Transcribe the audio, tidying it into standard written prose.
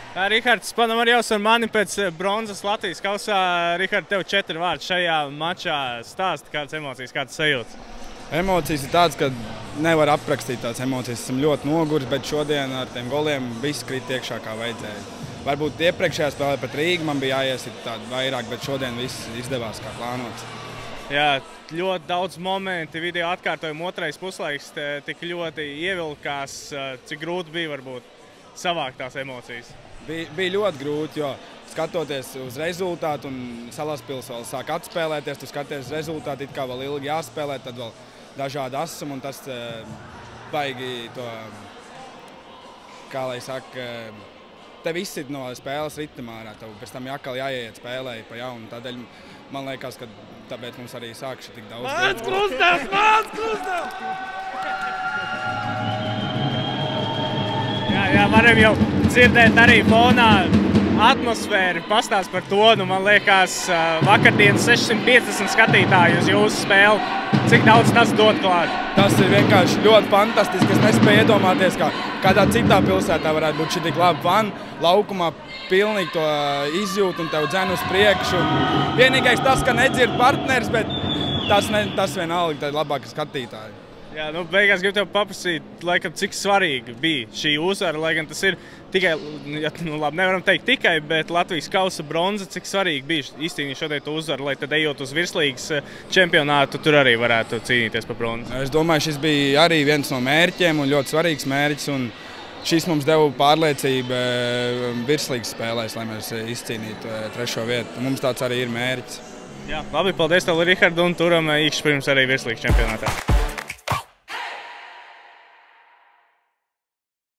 Rihards, Panam arī jau ar mani pēc bronzas Latvijas kausā. Rihard, tev 4 vārdi šajā mačā. Stāsti, kādas emocijas, kādas sajūtas? Emocijas ir tādas, ka nevar aprakstīt tās emocijas. Esam ļoti noguris, bet šodien ar tiem goliem viss krīt iekšā, kā vajadzēja. Varbūt iepriekšējā spēlē pret Rīgu man bija jāiesit tādu vairāk, bet šodien viss izdevās kā plānots. Jā, ļoti daudz momenti, video atkārtojumi, otrais puslaiks tik ļoti ievilkās. Cik grūti bija varbūt savākt tās emocijas? Bija ļoti grūti, jo skatoties uz rezultātu un Salaspils vēl sāk atspēlēties, tu skaties uz rezultātu, it kā vēl ilgi jāspēlē, tad vēl dažādi asumi un tas baigi to, kā lai saka, tev izsit no spēles ritma ārā, tev pēc tam jāiet spēlēji pa jaunu, tādēļ man liekas, ka tāpēc mums arī sākšu tik daudz. Māc Krustevs! Māc Krustevs! Jā, varam jau dzirdēt arī fonā atmosfēru, pastāst par to. Nu, man liekas, vakardienas 650 skatītāji uz jūsu spēli. Cik daudz tas dod klāt? Tas ir vienkārši ļoti fantastiski. Es nespēju iedomāties, ka kādā citā pilsētā varētu būt šī tik laba fani. Laukumā pilnīgi to izjūt un tev dzen uz priekšu. Vienīgais tas, ka nedzird partners, bet tas vienalga, tad labāki skatītāji. Jā, nu, beigās gribu tev paprasīt, laikam, cik svarīgi bija šī uzvara, lai gan tas ir tikai, nu labi, nevaram teikt tikai, bet Latvijas kausa bronza, cik svarīgi bija izcīnīt šodien to uzvaru, lai tad ejot uz virslīgas čempionātu, tur arī varētu cīnīties par bronzu. Es domāju, šis bija arī viens no mērķiem un ļoti svarīgs mērķis, un šis mums deva pārliecību virslīgas spēlēs, lai mēs izcīnītu 3. vietu. Mums tāds arī ir mērķis. Jā, labi, paldies tev, Rihard, un turam īkšķi pirms arī virslīgas čempionātā.